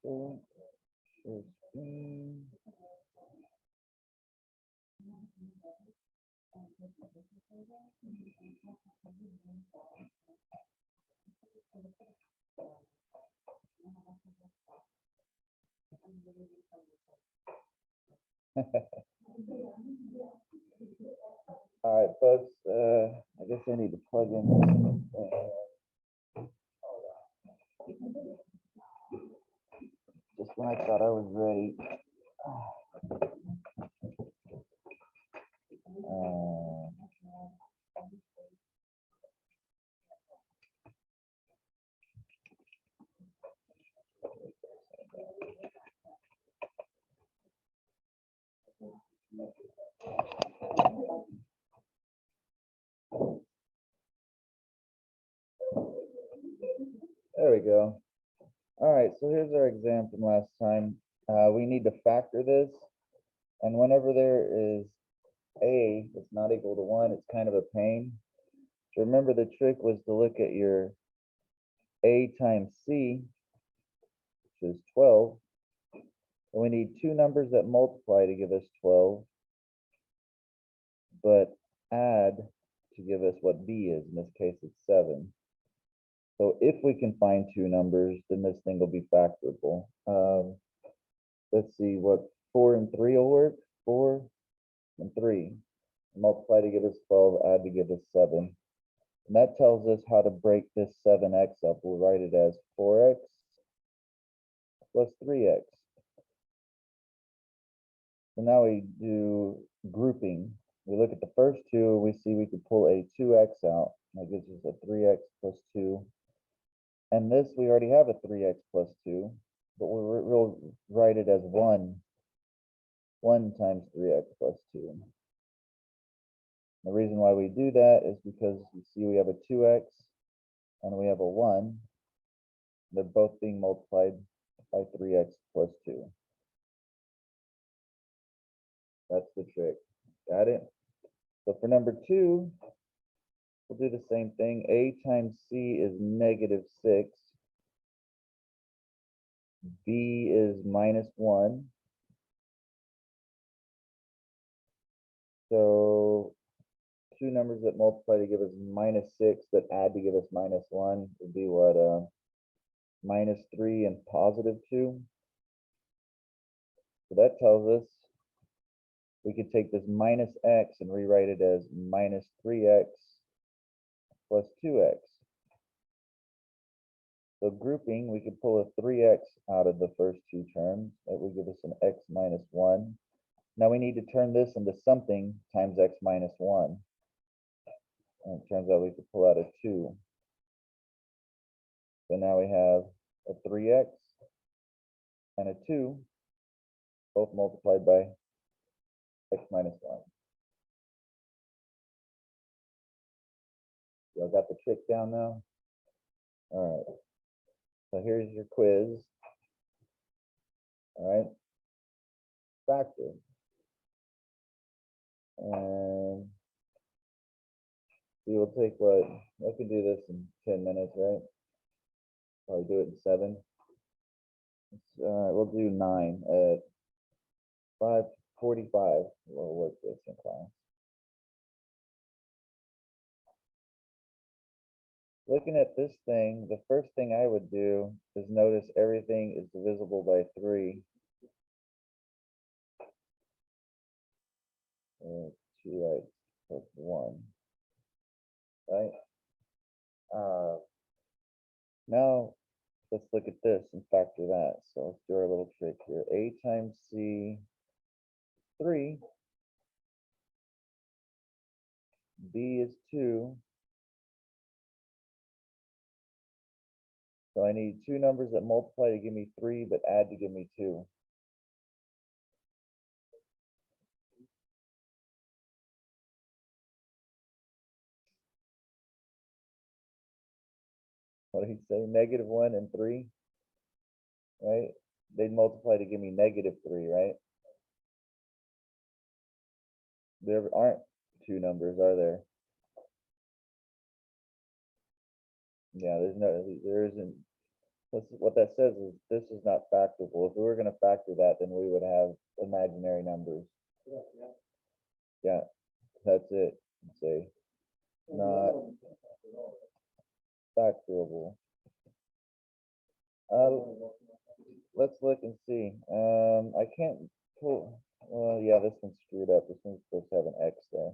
So, share screen. All right, folks. I guess I need to plug in this. Just when I thought I was ready. Uh, there we go. All right, so here's our exam from last time. We need to factor this, and whenever there is a that's not equal to 1, it's kind of a pain. So remember, the trick was to look at your a times c, which is 12. And we need two numbers that multiply to give us 12, but add to give us what b is. In this case, it's 7. So if we can find two numbers, then this thing will be factorable. Let's see what 4 and 3 will work. 4 and 3. Multiply to give us 12, add to give us 7. And that tells us how to break this 7x up. We'll write it as 4x plus 3x. So now we do grouping. We look at the first two, we see we could pull a 2x out. That gives us a 3x plus 2. And this, we already have a 3x plus 2, but we'll write it as 1 times 3x plus 2. The reason why we do that is because you see we have a 2x and we have a 1. They're both being multiplied by 3x plus 2. That's the trick. Got it? So for number 2, we'll do the same thing. A times c is negative 6. B is minus 1. So two numbers that multiply to give us minus 6 that add to give us minus 1 would be what? Minus 3 and positive 2. So that tells us we could take this minus x and rewrite it as minus 3x plus 2x. So grouping, we could pull a 3x out of the first two terms. That would give us an x minus 1. Now we need to turn this into something times x minus 1. And it turns out we could pull out a 2. So now we have a 3x and a 2, both multiplied by x minus 1. Y'all got the trick down now? All right. So here's your quiz. All right. Factor. And we will take what? I can do this in 10 minutes, right? Probably do it in 7. We'll do 9 at 5:45. We'll work this in class. Looking at this thing, the first thing I would do is notice everything is divisible by 3. 2x plus 1, right? Now let's look at this and factor that. So let's do our little trick here. A times c, 3. B is 2. So I need two numbers that multiply to give me 3, but add to give me 2. What did he say? Negative 1 and 3, right? They'd multiply to give me negative 3, right? There aren't two numbers, are there? Yeah, there isn't. What that says is this is not factorable. If we were gonna factor that, then we would have imaginary numbers. Yeah, that's it. Say not factorable. Let's look and see. I can't pull. Well, yeah, this one's screwed up. This one's supposed to have an X there.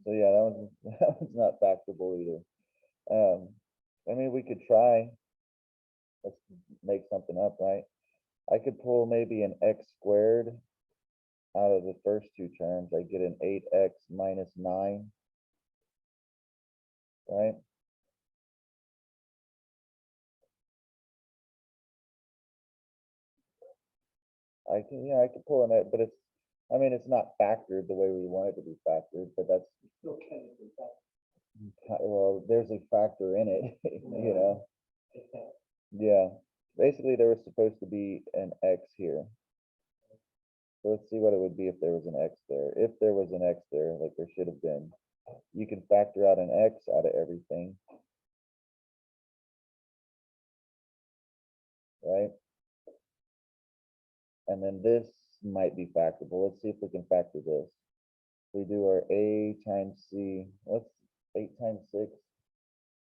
So yeah, that one's that one's not factorable either. I mean, we could try. Let's make something up, right? I could pull maybe an X squared out of the first two terms. I get an 8X minus 9, right? I can pull an X, but I mean, it's not factored the way we want it to be factored, but that's, well, there's a factor in it, you know? Yeah, basically there was supposed to be an X here. So let's see what it would be if there was an X there. If there was an X there, like there should have been, you can factor out an X out of everything, right? And then this might be factorable. Let's see if we can factor this. We do our A times C. What's 8 times 6?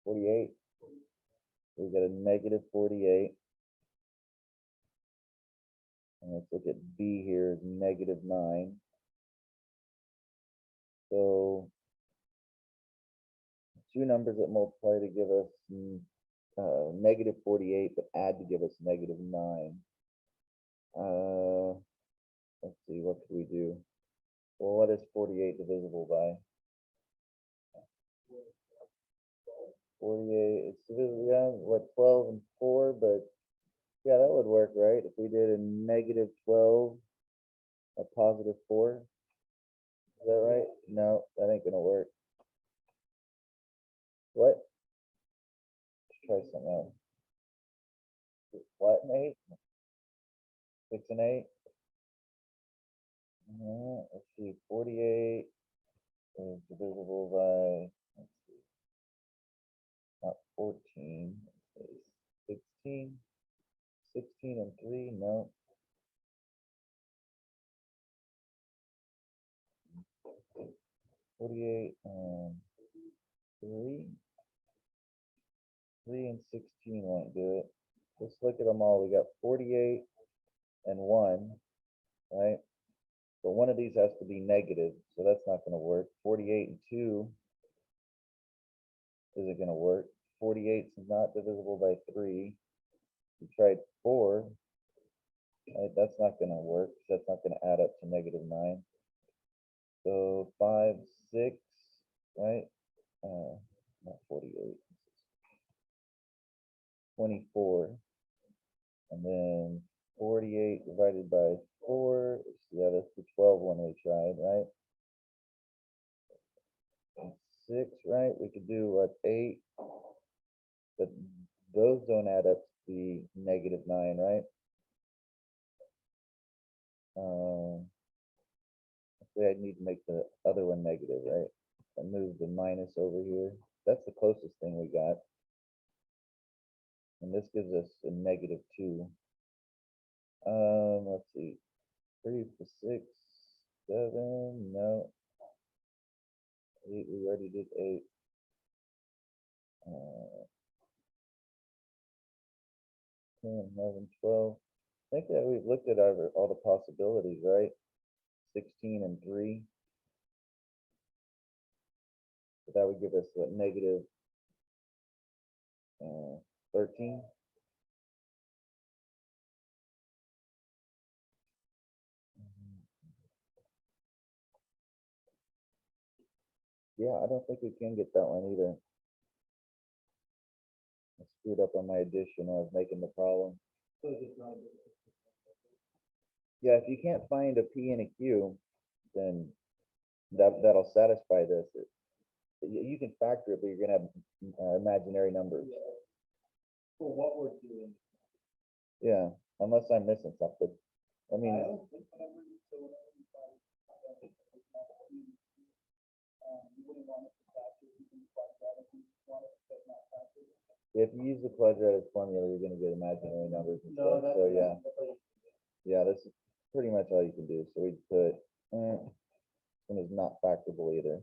48. We got a negative 48. And let's look at B here is negative 9. So two numbers that multiply to give us negative 48, but add to give us negative 9. Let's see, what could we do? Well, what is 48 divisible by? 48, it's divisible, yeah, what, 12 and 4, but yeah, that would work, right? If we did a negative 12, a positive 4, is that right? No, that ain't gonna work. What? Let's try something else. What, an 8? 6 and 8? Let's see, 48 is divisible by, let's see, not 14, let's see, 16, 16 and 3, no. 48 and 3, 3 and 16 won't do it. Let's look at them all. We got 48 and 1, right? But one of these has to be negative, so that's not going to work. 48 and 2 isn't going to work. 48 is not divisible by 3. We tried 4. Right? That's not going to work. That's not going to add up to negative 9. So 5, 6, right? Not 48. 24. And then 48 divided by 4. Yeah, that's the 12 one we tried, right? 6, right? We could do what, 8, but those don't add up to the negative 9, right? I need to make the other one negative, right? I move the minus over here. That's the closest thing we got. And this gives us a negative 2. Let's see. 3 for 6, 7, no. 8, we already did 8. 10, 11, 12. I think that we've looked at all the possibilities, right? 16 and 3. So that would give us what, negative 13. Yeah, I don't think we can get that one either. I screwed up on my addition. I was making the problem. Yeah, if you can't find a P and a Q, then that'll satisfy this. You can factor it, but you're gonna have imaginary numbers. For what we're doing. Yeah, unless I'm missing something. I mean, I don't think whenever you say whenever you try you wouldn't want it to factor, you can quadratic, you want it to not factor. if you use the quadratic formula, you're gonna get imaginary numbers and No, stuff, that's. so yeah, that's all you- yeah, this is pretty much all you can do, so we put, this one is not factorable either.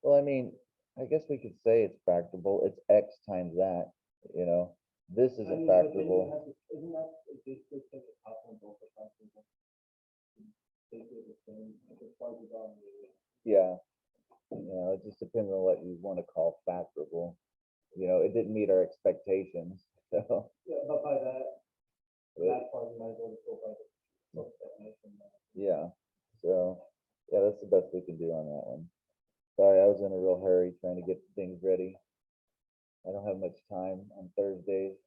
Well, I mean, I guess we could say it's factorable, it's X times that, you know, this I isn't mean, but then you factorable. have to- Isn't that basically take the top one both the factors? Basically the same, like as far as it's on the. Yeah, you know, it just depends on what you want to call factorable. You know, it didn't meet our expectations, so, Yeah, but by that, but, that part, you might as well just go by the book definition. yeah, so, yeah, that's the best we can do on that one. Sorry, I was in a real hurry trying to get things ready. I don't have much time on Thursdays.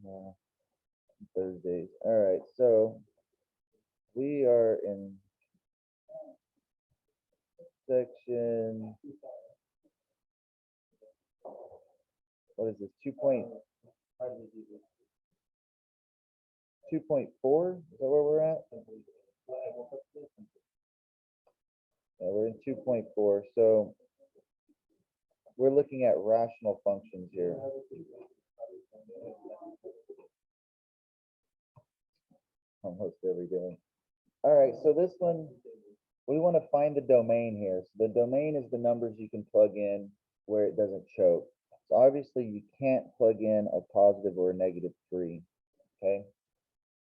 Yeah, Thursdays. All right, so we are in section, what is this, 2.4? Is that where we're at? Yeah, we're in 2.4, so we're looking at rational functions here. Almost every day. All right, so this one, we want to find the domain here. So the domain is the numbers you can plug in where it doesn't choke. So obviously you can't plug in a positive or a -3, okay?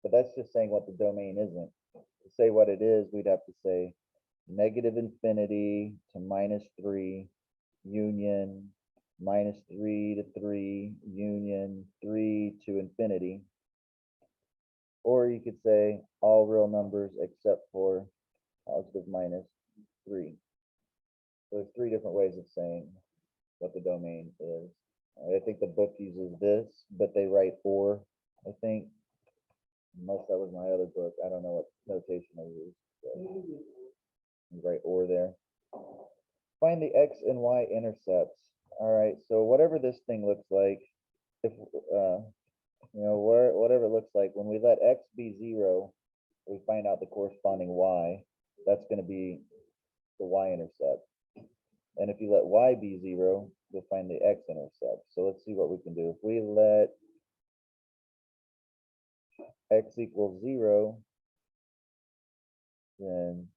But that's just saying what the domain isn't. To say what it is, we'd have to say -infinity to -3 union -3 to 3 union 3 to infinity. Or you could say all real numbers except for positive -3. So there's 3 different ways of saying what the domain is. I think the book uses this, but they write or, I think. Unless that was my other book. I don't know what notation they use. You write or there. Find the X and Y intercepts. All right, so whatever this thing looks like, if you know, whatever it looks like, when we let X be 0, we find out the corresponding Y. That's going to be the Y-intercept. And if you let Y be 0, you'll find the X-intercept. So let's see what we can do. If we let X equals 0, then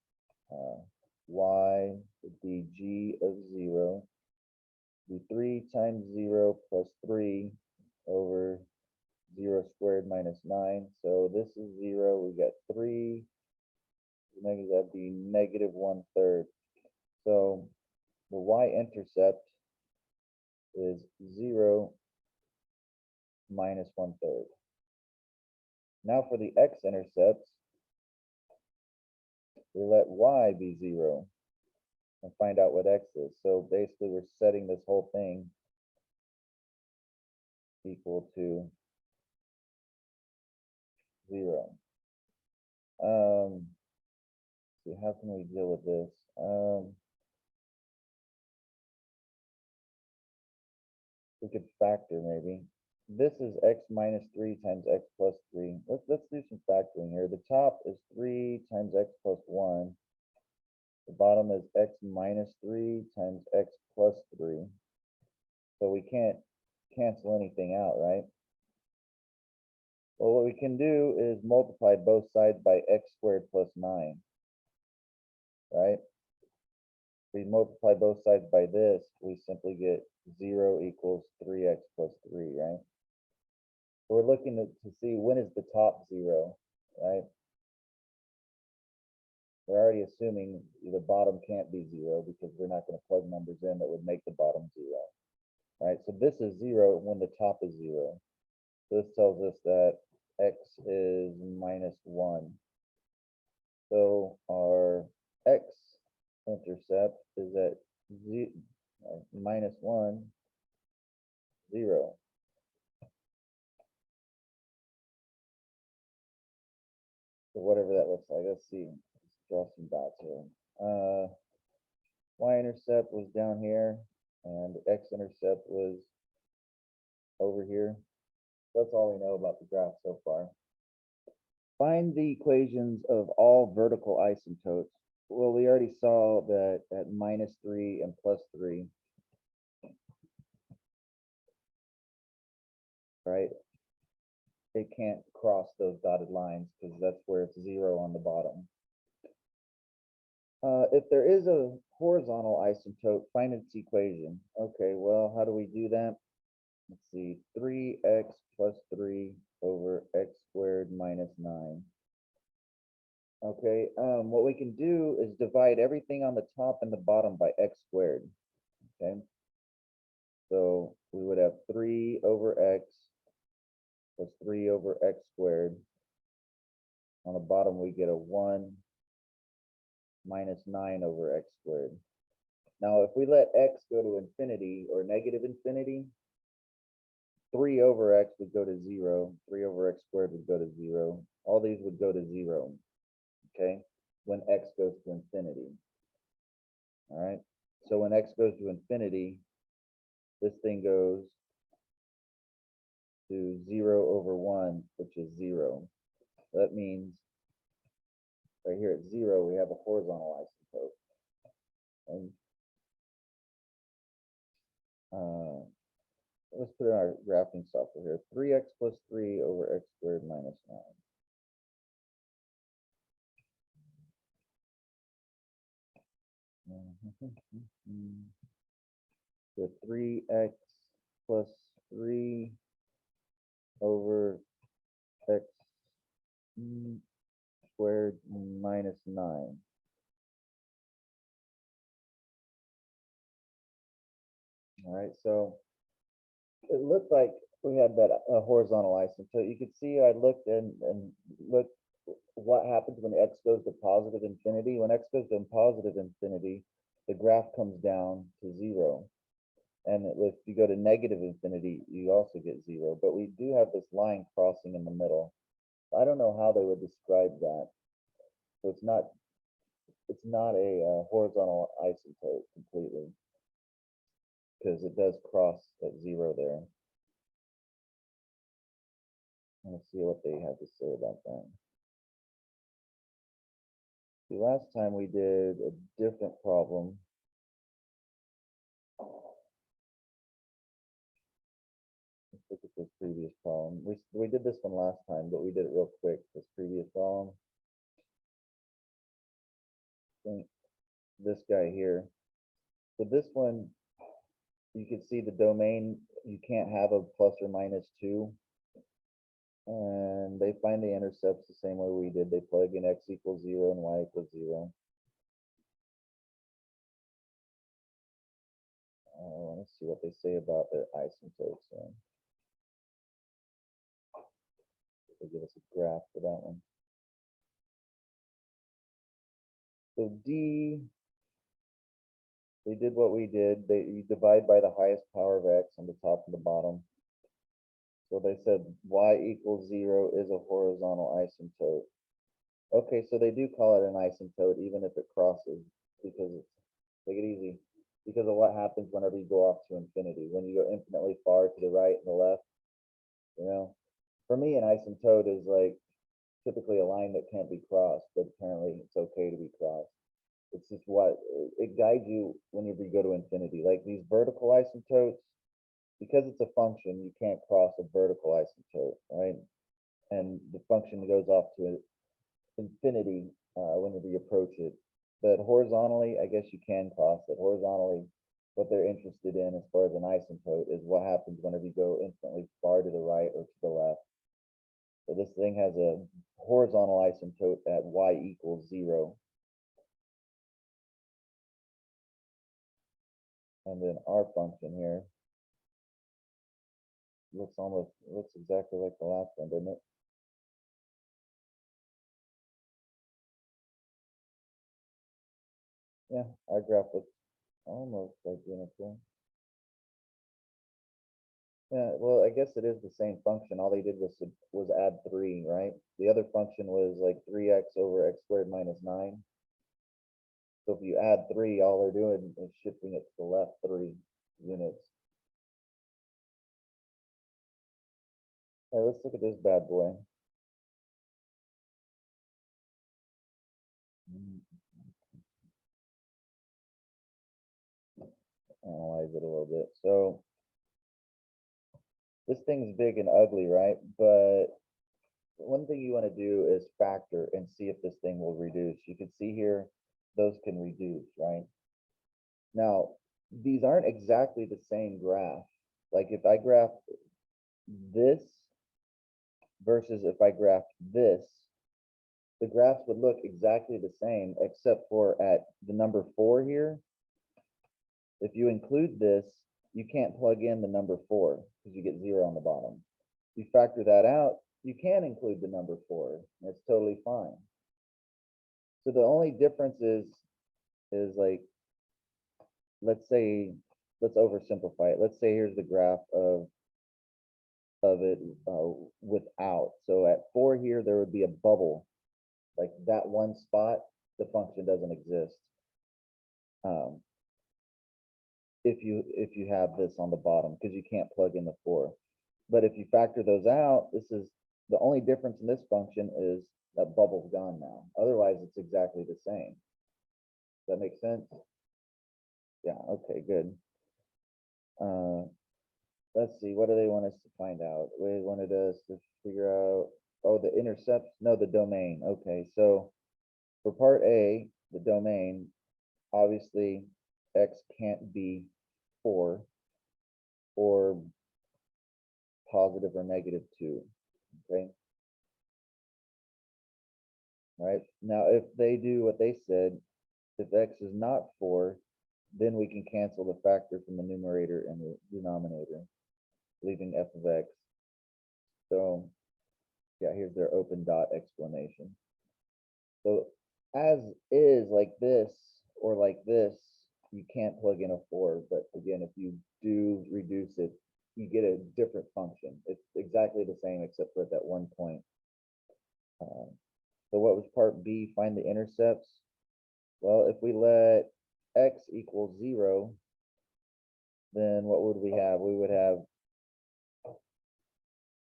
Y would be G of 0. Be 3 times 0 plus 3 over 0 squared minus 9. So this is 0. We got 3. That'd be -1/3. So the y-intercept is 0 minus 1/3. Now for the x-intercepts, we let y be 0 and find out what x is. So basically we're setting this whole thing equal to 0. See, how can we deal with this? We could factor maybe. This is x minus 3 times x plus 3. Let's do some factoring here. The top is 3 times x plus 1. The bottom is x minus 3 times x plus 3. So we can't cancel anything out, right? Well, what we can do is multiply both sides by x squared plus 9, right? We multiply both sides by this, we simply get 0 equals 3x plus 3, right? So we're looking to see when is the top 0, right? We're already assuming the bottom can't be 0 because we're not going to plug numbers in that would make the bottom 0, right? So this is 0 when the top is 0. So this tells us that x is -1. So our x-intercept is at -1, 0. So whatever that looks like, let's see. Let's draw some dots here. Y-intercept was down here, and the x-intercept was over here. That's all we know about the graph so far. Find the equations of all vertical asymptotes. Well, we already saw that at -3 and +3, right? It can't cross those dotted lines because that's where it's 0 on the bottom. If there is a horizontal asymptote, find its equation. Okay, well, how do we do that? Let's see, 3x plus 3 over x squared minus 9. Okay, what we can do is divide everything on the top and the bottom by x squared. Okay, so we would have 3 over x plus 3 over x squared. On the bottom, we get a 1 minus 9 over x squared. Now, if we let x go to infinity or negative infinity, 3 over x would go to 0. 3 over x squared would go to 0. All these would go to 0, okay, when x goes to infinity. All right, so when x goes to infinity, this thing goes to 0 over 1, which is 0. That means right here at 0, we have a horizontal asymptote. And let's put in our graphing software here. 3x plus 3 over x squared minus 9. So 3x plus 3 over x squared minus 9. All right, so it looked like we had that horizontal asymptote. You could see I looked and looked what happens when x goes to positive infinity. When x goes to positive infinity, the graph comes down to 0. And if you go to negative infinity, you also get 0. But we do have this line crossing in the middle. I don't know how they would describe that. So it's not a horizontal asymptote completely, because it does cross at 0 there. Let's see what they have to say about that. See, last time we did a different problem. Let's look at this previous problem. We did this one last time, but we did it real quick. This previous problem. I think this guy here. So this one, you can see the domain. You can't have a plus or minus 2. And they find the intercepts the same way we did. They plug in x equals 0 and y equals 0. Let's see what they say about their asymptotes. They give us a graph for that one. So D, they did what we did. You divide by the highest power of x on the top and the bottom. So they said y equals 0 is a horizontal asymptote. Okay, so they do call it an asymptote even if it crosses, because it's, take it easy, because of what happens whenever you go off to infinity. When you go infinitely far to the right and the left, you know, for me, an asymptote is like typically a line that can't be crossed, but apparently it's okay to be crossed. It's just what it guides you whenever you go to infinity. Like these vertical asymptotes, because it's a function, you can't cross a vertical asymptote, right? And the function goes off to infinity whenever you approach it. But horizontally, I guess you can cross it. Horizontally, what they're interested in as far as an asymptote is what happens whenever you go infinitely far to the right or to the left. So this thing has a horizontal asymptote at y equals 0. And then our function here looks exactly like the last one, doesn't it? Yeah, our graph looks almost identical. Yeah, well, I guess it is the same function. All they did was add 3, right? The other function was like 3x over x squared minus 9. So if you add 3, all they're doing is shifting it to the left 3 units. All right, let's look at this bad boy. Analyze it a little bit. So this thing's big and ugly, right? But one thing you want to do is factor and see if this thing will reduce. You can see here, those can reduce, right? Now, these aren't exactly the same graph. Like if I graph this versus if I graph this, the graphs would look exactly the same, except for at the number 4 here. If you include this, you can't plug in the number 4 because you get 0 on the bottom. You factor that out, you can include the number 4. And it's totally fine. So the only difference is like, let's say, let's oversimplify it. Let's say here's the graph of it without. So at 4 here, there would be a bubble. Like that one spot, the function doesn't exist. If you have this on the bottom, because you can't plug in the 4. But if you factor those out, this is the only difference in this function is that bubble's gone now. Otherwise, it's exactly the same. Does that make sense? Yeah, okay, good. Let's see, what do they want us to find out? They wanted us to figure out, oh, the intercept, no, the domain. Okay, so for part A, the domain, obviously x can't be 4 or positive or negative 2. Okay. Right now, if they do what they said, if x is not 4, then we can cancel the factor from the numerator and the denominator, leaving f of x. So yeah, here's their open dot explanation. So as is like this or like this, you can't plug in a 4, but again, if you do reduce it, you get a different function. It's exactly the same except for at that one point. So what was part B? Find the intercepts. Well, if we let x equal 0, then what would we have? We would have,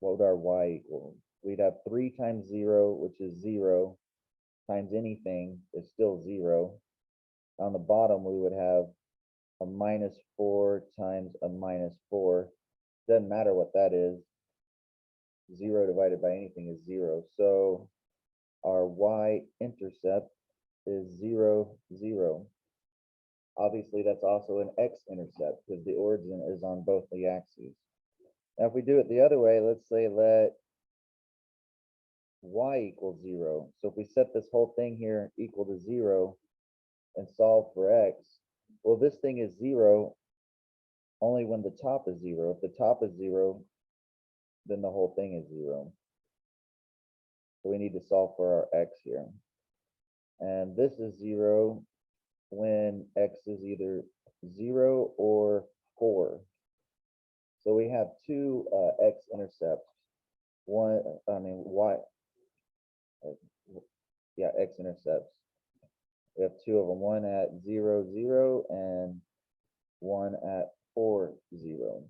what would our y equal? We'd have 3 times 0, which is 0, times anything is still 0. On the bottom, we would have a -4 times a -4. Doesn't matter what that is. 0 divided by anything is 0. So our y-intercept is 0, 0. Obviously, that's also an x-intercept because the origin is on both the axes. Now, if we do it the other way, let's say let y equal 0. So if we set this whole thing here equal to 0 and solve for x, well, this thing is 0 only when the top is 0. If the top is 0, then the whole thing is 0. So we need to solve for our x here. And this is 0 when x is either 0 or 4. So we have two x-intercepts. One, I mean, y, yeah, x-intercepts. We have two of them, one at 0, 0, and one at 4, 0.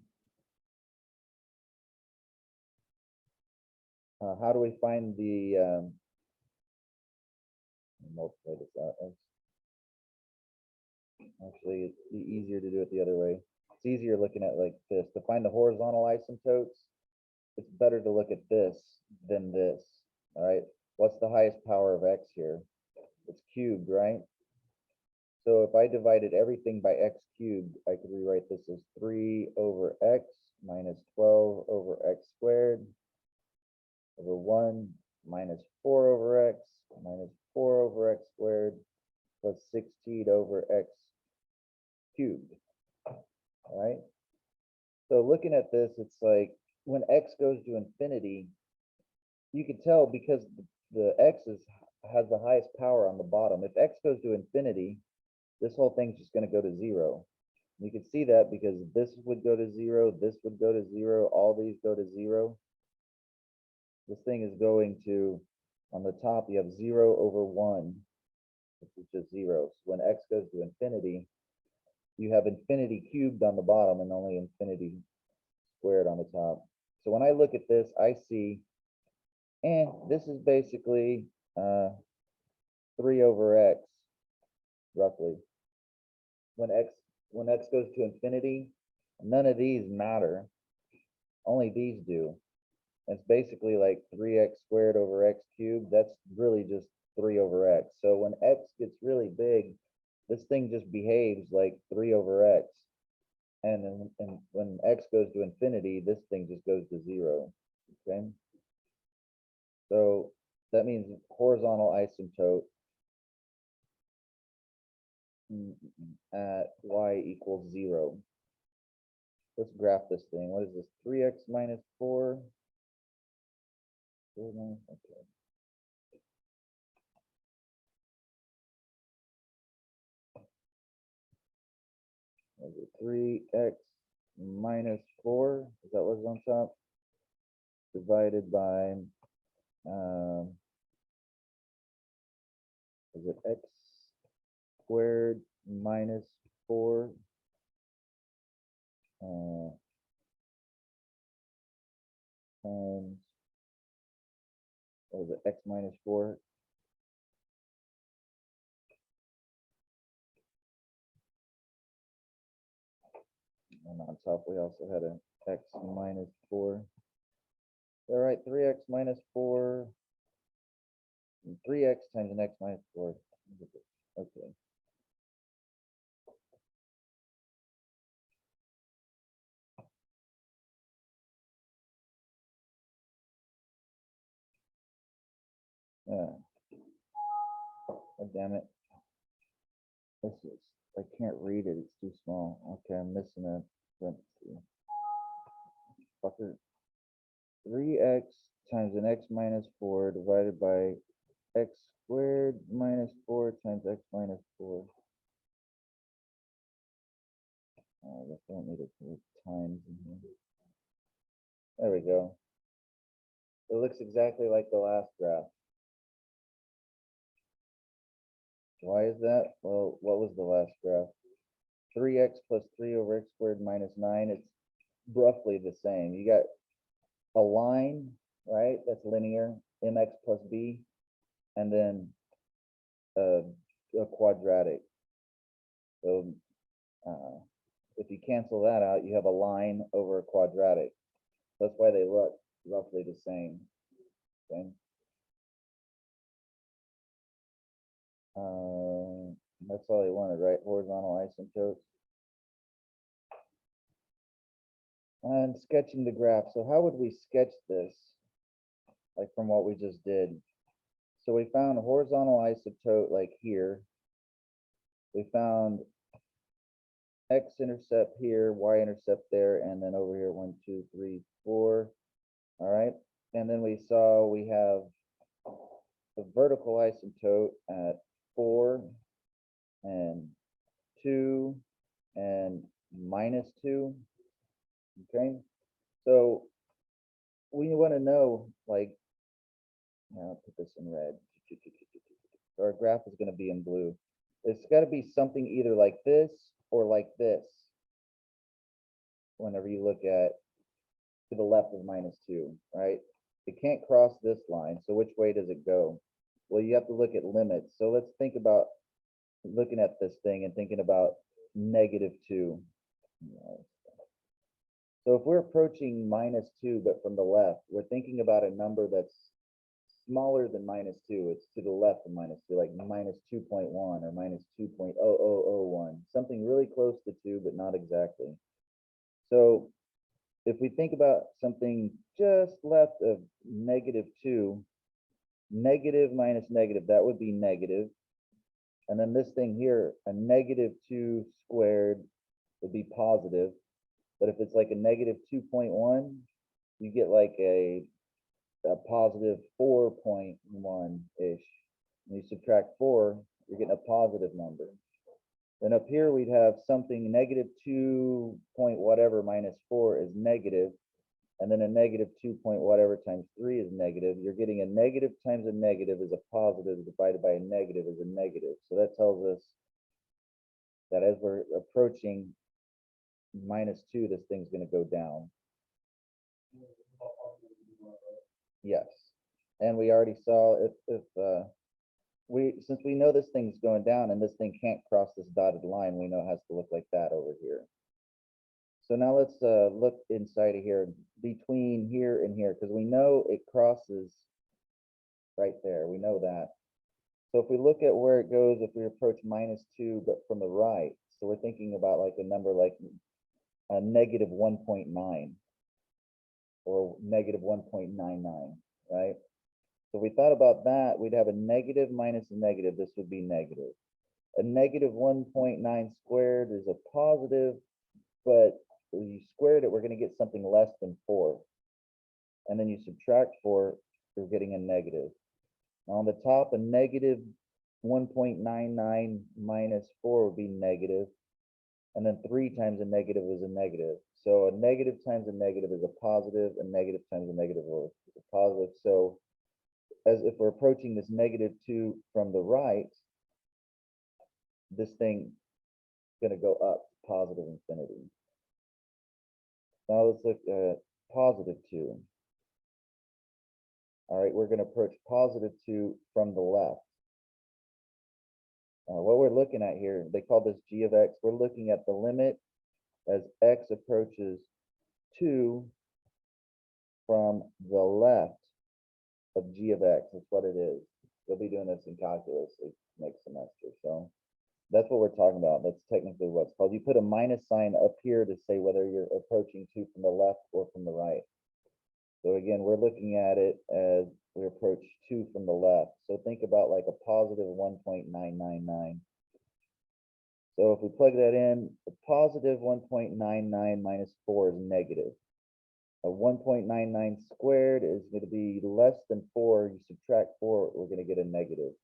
How do we find the, multiply this out? Actually, it'd be easier to do it the other way. It's easier looking at like this. To find the horizontal asymptotes, it's better to look at this than this, all right? What's the highest power of x here? It's cubed, right? So if I divided everything by x cubed, I could rewrite this as 3 over x minus 12 over x squared over 1 minus 4 over x minus 4 over x squared plus 16 over x cubed. All right. So looking at this, it's like when x goes to infinity, you can tell because the x has the highest power on the bottom. If x goes to infinity, this whole thing's just going to go to 0. You can see that because this would go to 0, this would go to 0, all these go to 0. This thing is going to, on the top, you have 0 over 1, which is just 0. So when x goes to infinity, you have infinity cubed on the bottom and only infinity squared on the top. So when I look at this, I see, this is basically 3 over x, roughly. When x goes to infinity, none of these matter. Only these do. It's basically like 3x squared over x cubed. That's really just 3 over x. So when x gets really big, this thing just behaves like 3 over x. And when x goes to infinity, this thing just goes to 0. Okay. So that means horizontal asymptote at y equals 0. Let's graph this thing. What is this? 3x minus 4. Okay. What is it? 3x minus 4. Is that what's on top? Divided by, is it x squared minus 4? Times, what is it? X minus 4. And on top, we also had an x minus 4. All right, 3x minus 4. And 3x times an x minus 4. Okay. Oh, damn it. This is, I can't read it. It's too small. Okay, I'm missing a parenthesis. Fucker. 3x times an x minus 4 divided by x squared minus 4 times x minus 4. I guess I don't need to put times in here. There we go. It looks exactly like the last graph. Why is that? Well, what was the last graph? 3x plus 3 over x squared minus 9. It's roughly the same. You got a line, right? That's linear, mx plus b, and then a quadratic. So if you cancel that out, you have a line over a quadratic. That's why they look roughly the same. Okay. That's all they wanted, right? Horizontal asymptotes. And sketching the graph. So how would we sketch this? Like from what we just did. So we found a horizontal asymptote like here. We found x-intercept here, y-intercept there, and then over here, 1, 2, 3, 4. All right. And then we saw we have the vertical asymptote at 4 and 2 and minus 2. Okay. So we want to know, like, I'll put this in red. Our graph is going to be in blue. It's got to be something either like this or like this. Whenever you look at to the left of minus 2, right? It can't cross this line. So which way does it go? Well, you have to look at limits. So let's think about looking at this thing and thinking about -2. So if we're approaching minus 2, but from the left, we're thinking about a number that's smaller than minus 2. It's to the left of minus 2, like minus 2.1 or minus 2.0001, something really close to 2, but not exactly. So if we think about something just left of -2, negative minus negative, that would be negative. And then this thing here, a -2 squared would be positive. But if it's like a -2.1, you get like a positive 4.1-ish. When you subtract 4, you're getting a positive number. Then up here we'd have something -2 point whatever minus 4 is negative, and then a -2 point whatever times 3 is negative. You're getting a negative times a negative is a positive divided by a negative is a negative. So that tells us that as we're approaching -2, this thing's going to go down. Yes. And we already saw since we know this thing's going down and this thing can't cross this dotted line, we know it has to look like that over here. So now let's look inside of here, between here and here, because we know it crosses right there. We know that. So if we look at where it goes, if we approach -2, but from the right, so we're thinking about like a number like a -1.9 or -1.99, right? So if we thought about that, we'd have a negative minus a negative. This would be negative. A -1.9 squared is a positive, but when you squared it, we're going to get something less than 4. And then you subtract 4, you're getting a negative. On the top, a -1.99 minus 4 would be negative, and then 3 times a negative is a negative. So a negative times a negative is a positive, a negative times a negative is a positive. So as if we're approaching this -2 from the right, this thing is going to go up to positive infinity. Now let's look at +2. All right, we're going to approach +2 from the left. What we're looking at here, they call this g of x. We're looking at the limit as x approaches 2 from the left of g of x. That's what it is. You'll be doing this in calculus next semester. So that's what we're talking about. That's technically what's called. You put a minus sign up here to say whether you're approaching 2 from the left or from the right. So again, we're looking at it as we approach 2 from the left. So think about like a positive 1.999. So if we plug that in, a positive 1.99 minus 4 is negative. A 1.99 squared is going to be less than 4. You subtract 4, we're going to get a negative.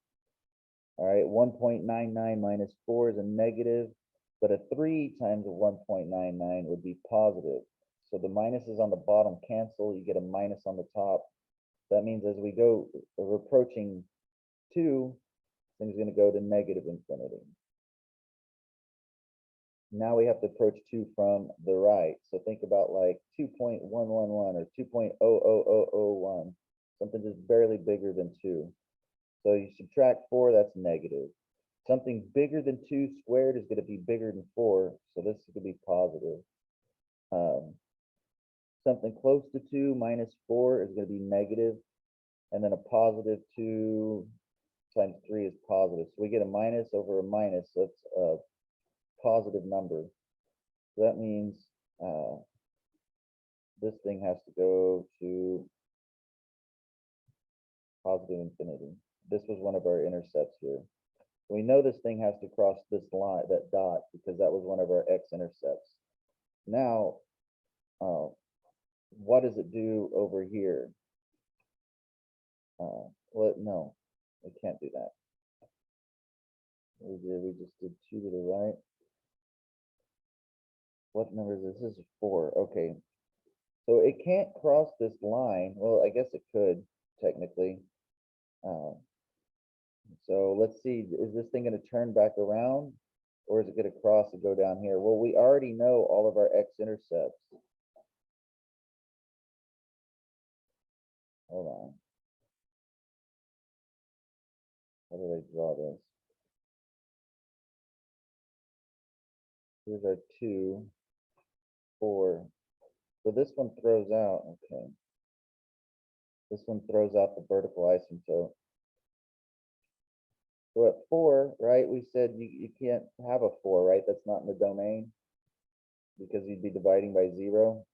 All right, 1.99 minus 4 is a negative, but a 3 times a 1.99 would be positive. So the minuses on the bottom cancel, you get a minus on the top. That means as we go, we're approaching 2, things going to go to negative infinity. Now we have to approach 2 from the right. So think about like 2.111 or 2.00001, something just barely bigger than 2. So you subtract 4, that's negative. Something bigger than 2 squared is going to be bigger than 4, so this is going to be positive. Something close to 2 minus 4 is going to be negative, and then a positive 2 times 3 is positive. So we get a minus over a minus, so it's a positive number. So that means this thing has to go to positive infinity. This was one of our intercepts here. We know this thing has to cross this line, that dot, because that was one of our x-intercepts. Now, what does it do over here? Well, no, we can't do that. We just did 2 to the right. What number is this? This is 4. Okay. So it can't cross this line. Well, I guess it could, technically. So let's see, is this thing going to turn back around? Or is it going to cross and go down here? Well, we already know all of our x-intercepts. Hold on. How did I draw this? Here's our 2, 4. So this one throws out, okay. This one throws out the vertical asymptote. So at 4, right, we said you can't have a 4, right? That's not in the domain because you'd be dividing by 0.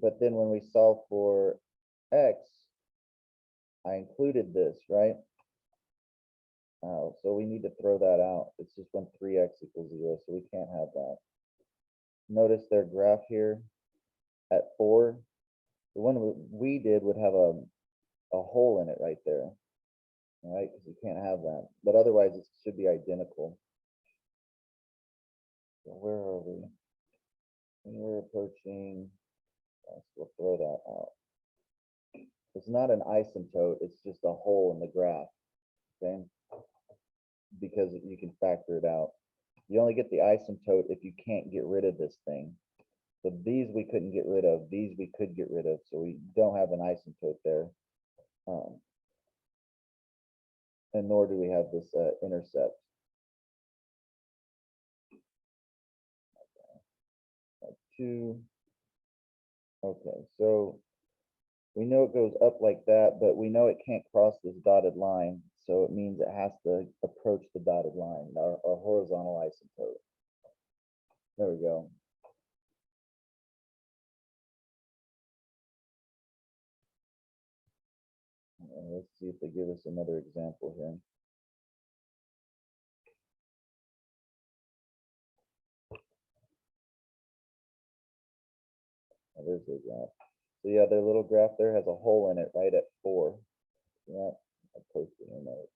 But then when we solve for x, I included this, right? So we need to throw that out. It's just when 3x equals 0, so we can't have that. Notice their graph here at 4. The one we did would have a hole in it right there. All right, because you can't have that. But otherwise, it should be identical. So where are we? We're approaching, so we'll throw that out. It's not an asymptote, it's just a hole in the graph, okay? Because you can factor it out. You only get the asymptote if you can't get rid of this thing. So these we couldn't get rid of, these we could get rid of, so we don't have an asymptote there. And nor do we have this intercept. 2. Okay, so we know it goes up like that, but we know it can't cross this dotted line. So it means it has to approach the dotted line, our horizontal asymptote. There we go. Let's see if they give us another example here. Oh, there's their graph. So yeah, their little graph there has a hole in it right at 4. Yeah, I posted in notes.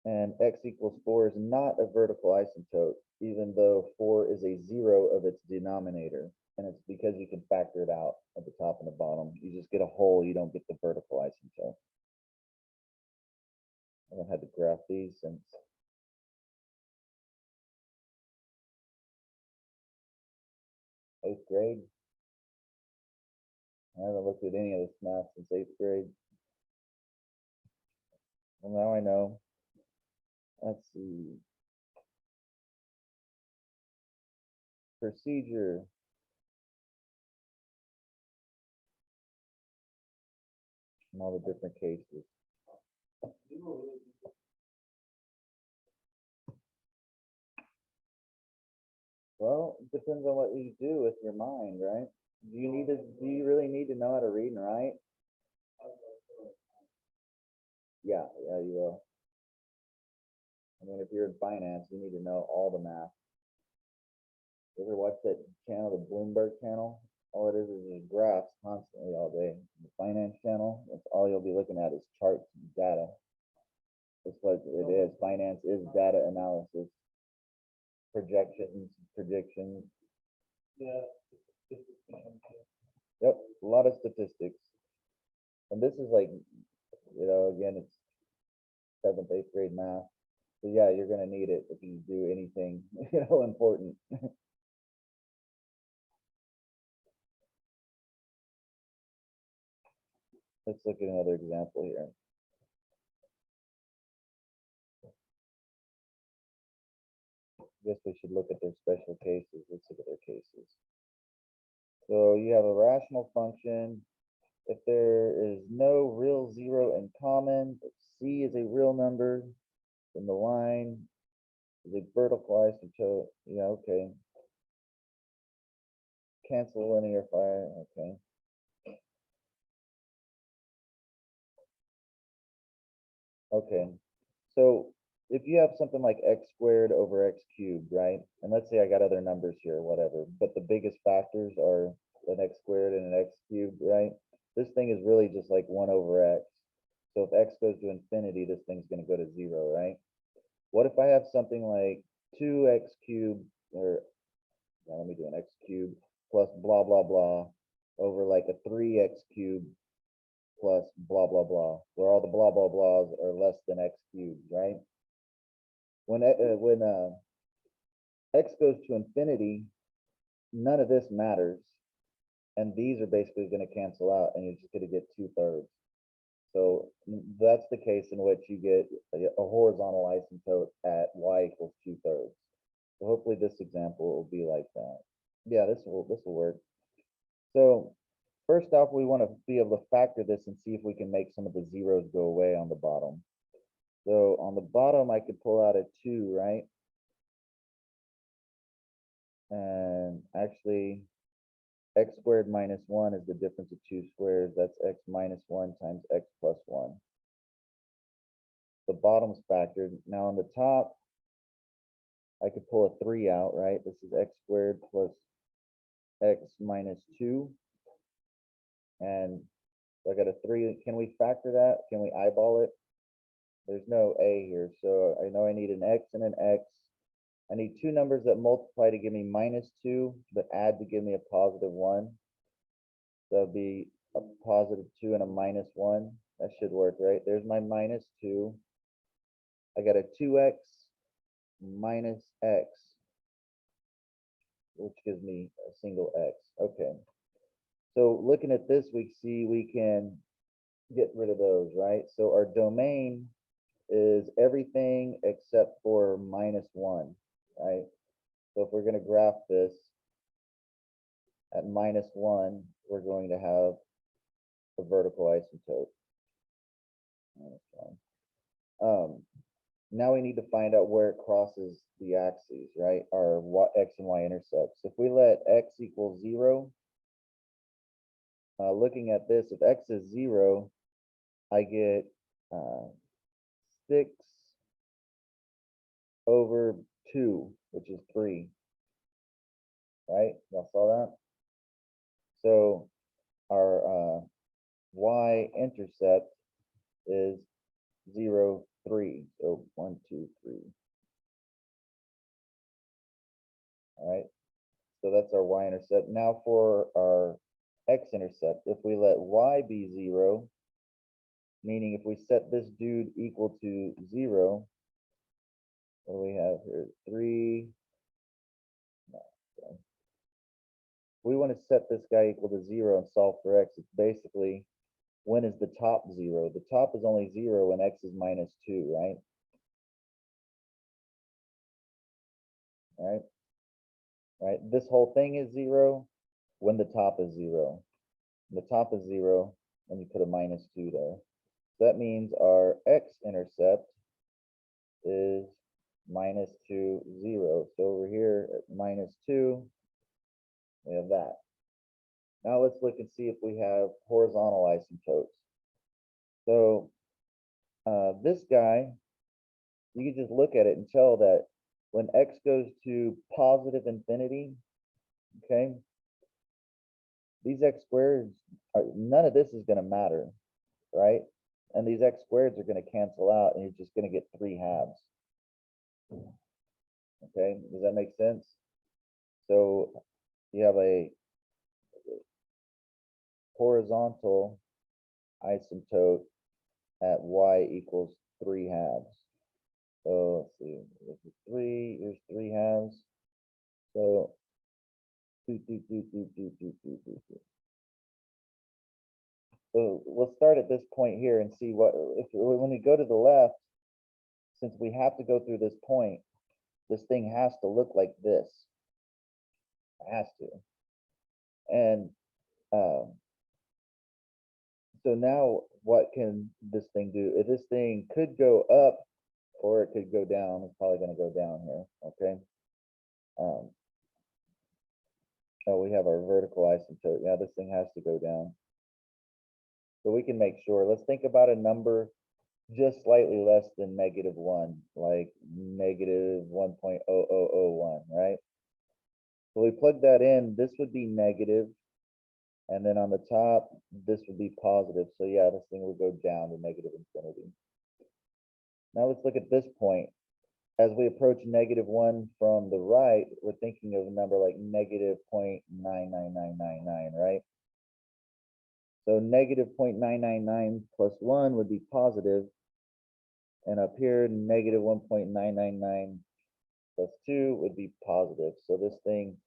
And x equals 4 is not a vertical asymptote, even though 4 is a 0 of its denominator. And it's because you can factor it out at the top and the bottom. You just get a hole, you don't get the vertical asymptote. I haven't had to graph these since eighth grade. I haven't looked at any of this math since 8th grade. Well, now I know. Let's see. Procedure. And all the different cases. Well, it depends on what you do with your mind, right? Do you really need to know how to read and write? Yeah, you will. I mean, if you're in finance, you need to know all the math. You ever watch that channel, the Bloomberg channel? All it is just graphs constantly all day. The finance channel, that's all you'll be looking at is charts and data. That's what it is. Finance is data analysis, projections, predictions. Yeah. Yep, a lot of statistics. And this is like, again, it's 7th, 8th grade math. So yeah, you're gonna need it if you do anything, important. Let's look at another example here. I guess we should look at their special cases. Let's look at their cases. So you have a rational function. If there is no real 0 in common, but C is a real number, then the line is a vertical asymptote. Yeah, okay. Cancel linear fire, okay. Okay, so if you have something like x squared over x cubed, right? And let's say I got other numbers here, whatever, but the biggest factors are an x squared and an x cubed, right? This thing is really just like 1 over x. So if x goes to infinity, this thing's going to go to 0, right? What if I have something like 2x cubed, or let me do an x cubed plus blah, blah, blah, over like a 3x cubed plus blah, blah, blah, where all the blah, blah, blahs are less than x cubed, right? When x goes to infinity, none of this matters. And these are basically going to cancel out, and you're just going to get 2/3. So that's the case in which you get a horizontal asymptote at y equals 2/3. So hopefully this example will be like that. Yeah, this will work. So first off, we want to be able to factor this and see if we can make some of the zeros go away on the bottom. So on the bottom, I could pull out a 2, right? And actually, x squared minus 1 is the difference of 2 squares. That's x minus 1 times x plus 1. The bottom's factored. Now on the top, I could pull a 3 out, right? This is x squared plus x minus 2. And I got a 3. Can we factor that? Can we eyeball it? There's no a here, so I know I need an x and an x. I need 2 numbers that multiply to give me minus 2, but add to give me a positive 1. So it'd be a positive 2 and a minus 1. That should work, right? There's my minus 2. I got a 2x minus x, which gives me a single x. Okay. So looking at this, we see we can get rid of those, right? So our domain is everything except for -1, right? So if we're gonna graph this at -1, we're going to have a vertical asymptote. Now we need to find out where it crosses the axes, right? Our x and y intercepts. If we let x equal 0, looking at this, if x is 0, I get 6 over 2, which is 3, right? Y'all saw that? So our y-intercept is 0, 3. So 1, 2, 3. All right. So that's our y-intercept. Now for our x-intercept, if we let y be 0, meaning if we set this dude equal to 0, what do we have here? 3. No, okay. We want to set this guy equal to 0 and solve for x. It's basically, when is the top 0? The top is only 0 when x is -2, right? Right? This whole thing is 0 when the top is 0. The top is 0 when you put a -2 there. So that means our x-intercept is -2, 0. So over here at -2, we have that. Now let's look and see if we have horizontal asymptotes. So this guy, you can just look at it and tell that when x goes to positive infinity, okay, these x squareds, none of this is going to matter, right? And these x squareds are going to cancel out, and you're just going to get 3 halves. Okay, does that make sense? So you have a horizontal asymptote at y equals 3 halves. So let's see, this is 3, here's 3 halves. So so we'll start at this point here and see what, if when we go to the left, since we have to go through this point, this thing has to look like this. It has to. And so now what can this thing do? If this thing could go up or it could go down, it's probably going to go down here, okay? Oh, we have our vertical asymptote. Yeah, this thing has to go down. So we can make sure. Let's think about a number just slightly less than -1, like -1.0001, right? So we plug that in, this would be negative, and then on the top, this would be positive. So yeah, this thing would go down to -infinity. Now let's look at this point. As we approach -1 from the right, we're thinking of a number like -0.99999, right? So -0.999 plus 1 would be positive, and up here, -1.999 plus 2 would be positive. So this thing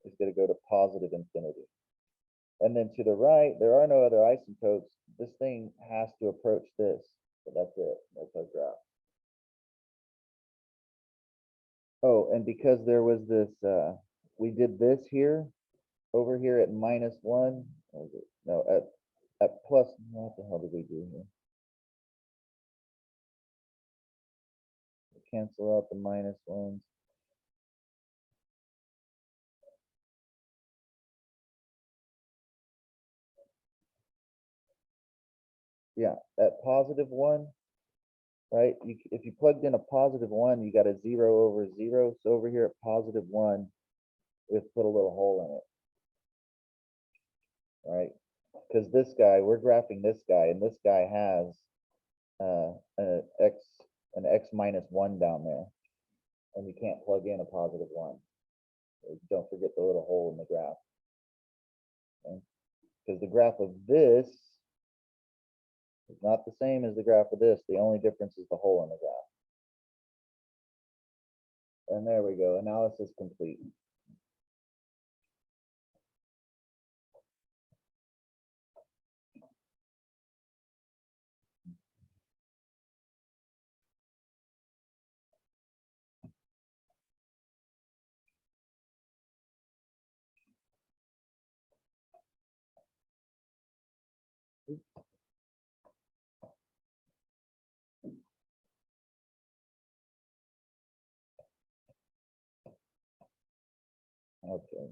is going to go to positive infinity. And then to the right, there are no other asymptotes. This thing has to approach this. So that's it. That's our graph. Oh, and because there was this, we did this here, over here at -1. No, at plus, what the hell did we do here? Cancel out the -1s. Yeah, at +1, right? If you plugged in a +1, you got a 0 over 0. So over here at +1, we have to put a little hole in it, right? Because this guy, we're graphing this guy, and this guy has an x -1 down there, and you can't plug in a +1. Don't forget the little hole in the graph. Okay? Because the graph of this is not the same as the graph of this. The only difference is the hole in the graph. And there we go. Analysis complete. Okay.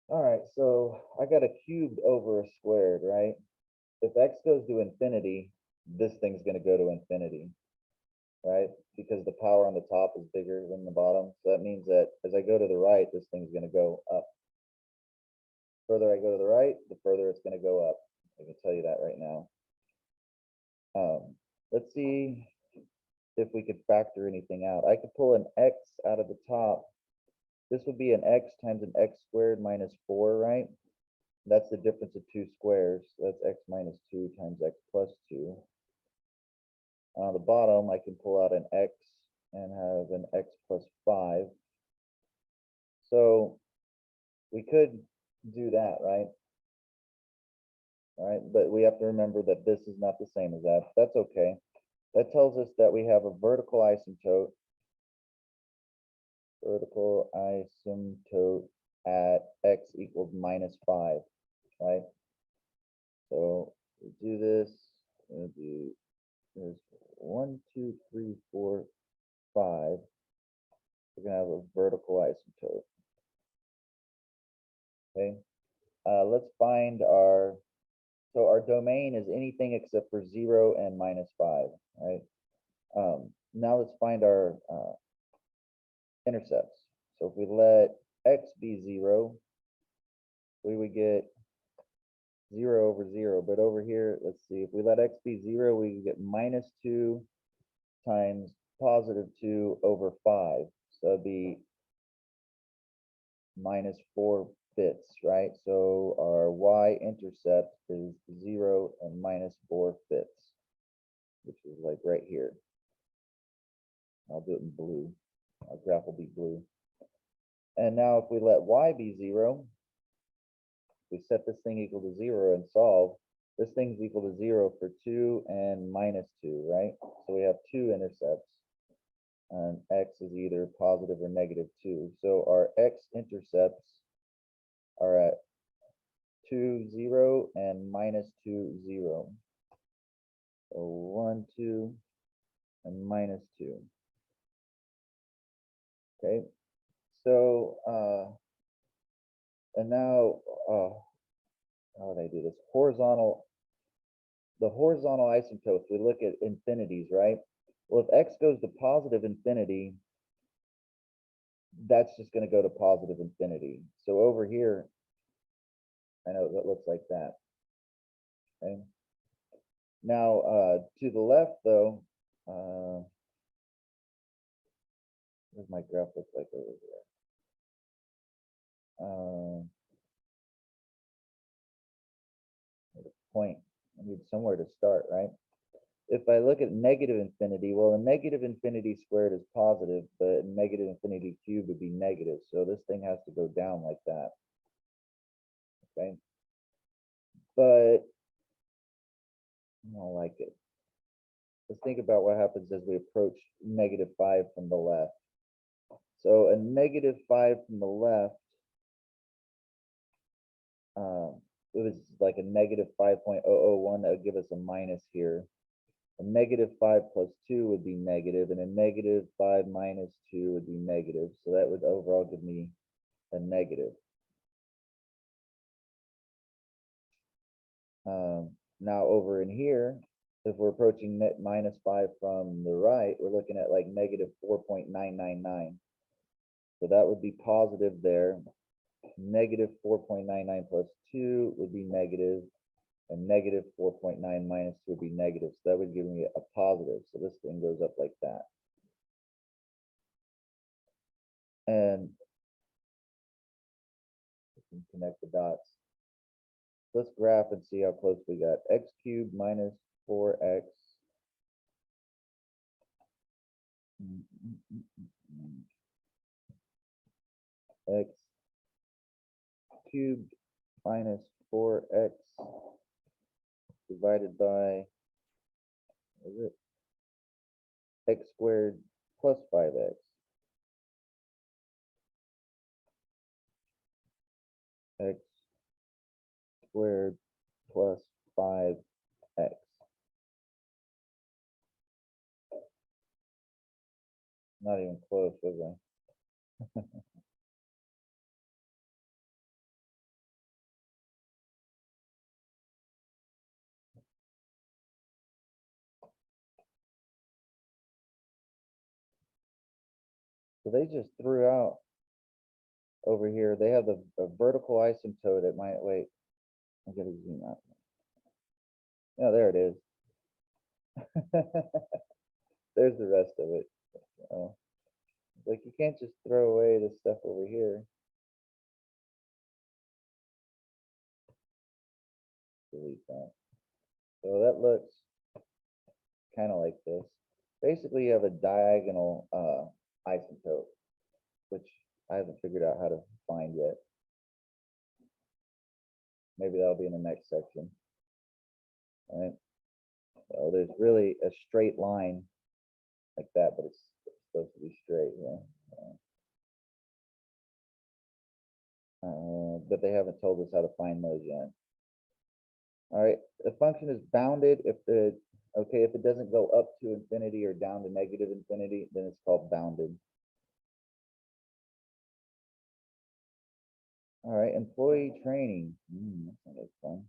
All right, so I got a cubed over a squared, right? If x goes to infinity, this thing's gonna go to infinity, right? Because the power on the top is bigger than the bottom. So that means that as I go to the right, this thing's gonna go up. Further I go to the right, the further it's gonna go up. I can tell you that right now. Let's see if we could factor anything out. I could pull an x out of the top. This would be an x times an x squared minus 4, right? That's the difference of two squares. So that's x minus 2 times x plus 2. On the bottom, I can pull out an x and have an x plus 5. So we could do that, right? All right, but we have to remember that this is not the same as that. That's okay. That tells us that we have a vertical asymptote. Vertical asymptote at x equals minus 5, right? So we do this, we'll do there's 1, 2, 3, 4, 5. We're gonna have a vertical asymptote. Okay. Let's find our, so our domain is anything except for 0 and minus 5, right? Now let's find our intercepts. So if we let x be 0, we would get 0 over 0. But over here, let's see, if we let x be 0, we get minus 2 times positive 2 over 5. So it'd be minus 4 bits, right? So our y-intercept is 0 and minus 4 bits, which is like right here. I'll do it in blue. Our graph will be blue. And now if we let y be 0, we set this thing equal to 0 and solve, this thing's equal to 0 for 2 and minus 2, right? So we have two intercepts. And x is either positive or negative 2. So our x-intercepts are at 2, 0 and minus 2, 0. So 1, 2 and minus 2. Okay. So and now how would I do this? The horizontal asymptotes, we look at infinities, right? Well, if x goes to positive infinity, that's just going to go to positive infinity. So over here, I know that looks like that. Okay. Now, to the left, though, what does my graph look like over there? Point. I need somewhere to start, right? If I look at negative infinity, well, a negative infinity squared is positive, but negative infinity cubed would be negative. So this thing has to go down like that. Okay. But I don't like it. Let's think about what happens as we approach negative 5 from the left. So a negative 5 from the left, it was like a negative 5.001, that would give us a minus here. A negative 5 plus 2 would be negative, and a negative 5 minus 2 would be negative. So that would overall give me a negative. Now over in here, if we're approaching net minus 5 from the right, we're looking at like negative 4.999. So that would be positive there. Negative 4.99 plus 2 would be negative, and negative 4.9 minus 2 would be negative. So that would give me a positive. So this thing goes up like that. And we can connect the dots. Let's graph and see how close we got. X cubed minus 4x. X cubed minus 4x divided by, what is it? X squared plus 5x. X squared plus 5x. Not even close, was I? So they just threw out over here, they have a vertical asymptote at my, wait, I'm gonna zoom out. Oh, there it is. There's the rest of it. Like you can't just throw away the stuff over here. Delete that. So that looks kind of like this. Basically, you have a diagonal asymptote, which I haven't figured out how to find yet. Maybe that'll be in the next section. All right. So there's really a straight line like that, but it's supposed to be straight. Yeah. But they haven't told us how to find those yet. All right, the function is bounded if if it doesn't go up to infinity or down to negative infinity, then it's called bounded. All right, employee training. That's not as fun.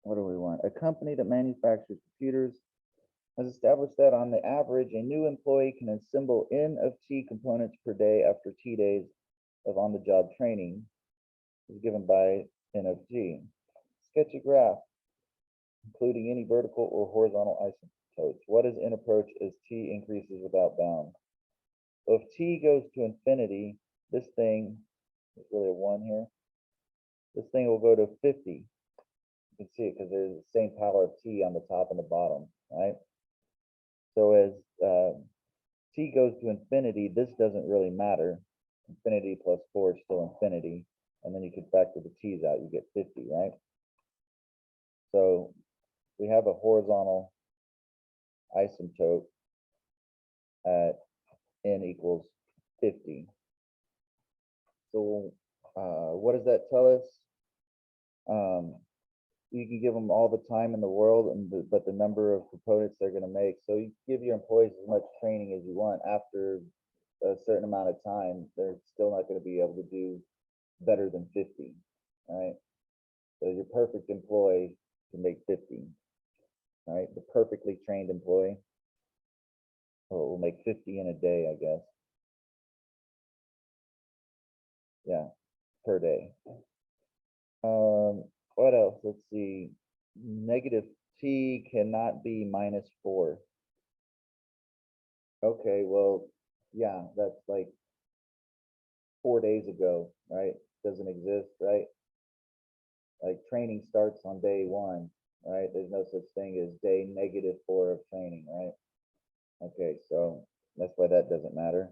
What do we want? A company that manufactures computers has established that on the average, a new employee can assemble N of T components per day after T days of on-the-job training is given by N of T. Sketch a graph, including any vertical or horizontal asymptotes. What is N approach as T increases without bound? So if T goes to infinity, this thing, there's really a 1 here, this thing will go to 50. You can see it because there's the same power of T on the top and the bottom, right? So as T goes to infinity, this doesn't really matter. Infinity plus 4 is still infinity. And then you can factor the T's out, you get 50, right? So we have a horizontal asymptote at N equals 50. So what does that tell us? You can give them all the time in the world, but the number of components they're going to make. So you give your employees as much training as you want. After a certain amount of time, they're still not going to be able to do better than 50, right? So your perfect employee can make 50, right? The perfectly trained employee will make 50 in a day, I guess. Yeah, per day. What else? Let's see. Negative T cannot be minus 4. Okay, well, yeah, that's like 4 days ago, right? Doesn't exist, right? Like training starts on day 1, right? There's no such thing as day -4 of training, right? Okay, so that's why that doesn't matter.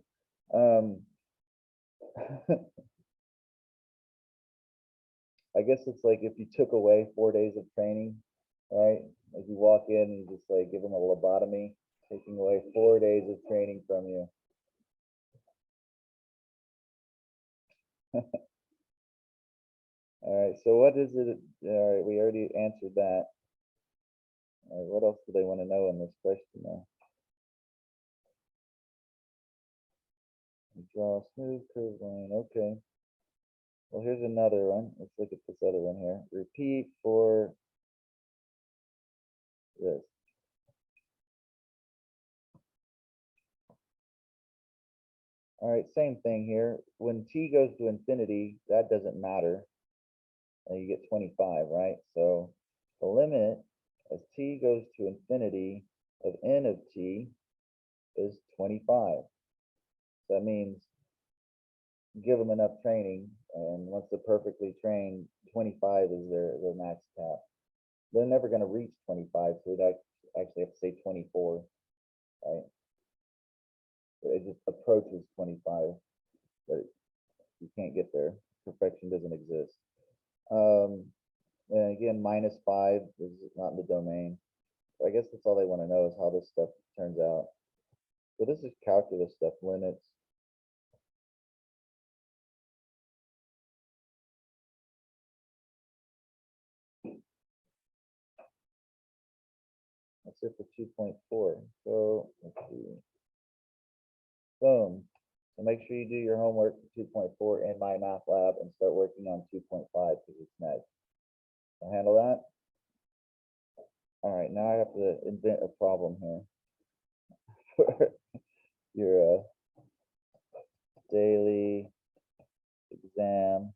I guess it's like if you took away 4 days of training, right? Like you walk in and you just like give them a lobotomy, taking away 4 days of training from you. All right, so what is it? All right, we already answered that. All right, what else do they want to know in this question now? Draw a smooth curved line. Okay. Well, here's another one. Let's look at this other one here. Repeat for this. All right, same thing here. When T goes to infinity, that doesn't matter. You get 25, right? So the limit as T goes to infinity of N of T is 25. So that means give them enough training, and once they're perfectly trained, 25 is their max cap. They're never going to reach 25, so we'd actually have to say 24, right? It just approaches 25, but you can't get there. Perfection doesn't exist. And again, -5 is not in the domain. So I guess that's all they want to know is how this stuff turns out. So this is calculus stuff, limits. That's it for 2.4. So let's see. Boom. So make sure you do your homework for 2.4 in my math lab and start working on 2.5 because it's next. I'll handle that. All right, now I have to invent a problem here for your daily exam.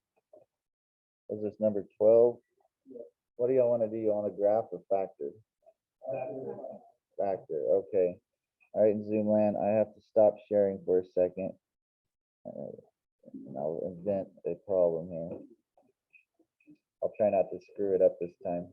Is this number 12? What do y'all want to do? You want a graph or factor? Factor, okay. All right, in Zoom land, I have to stop sharing for a second. And I'll invent a problem here. I'll try not to screw it up this time.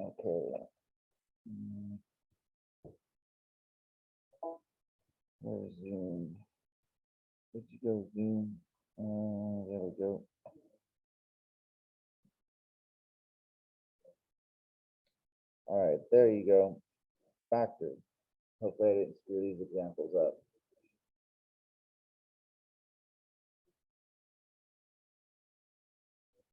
Okay. Where's Zoom? Where'd you go, Zoom? There we go. All right, there you go. Factor. Hopefully I didn't screw these examples up.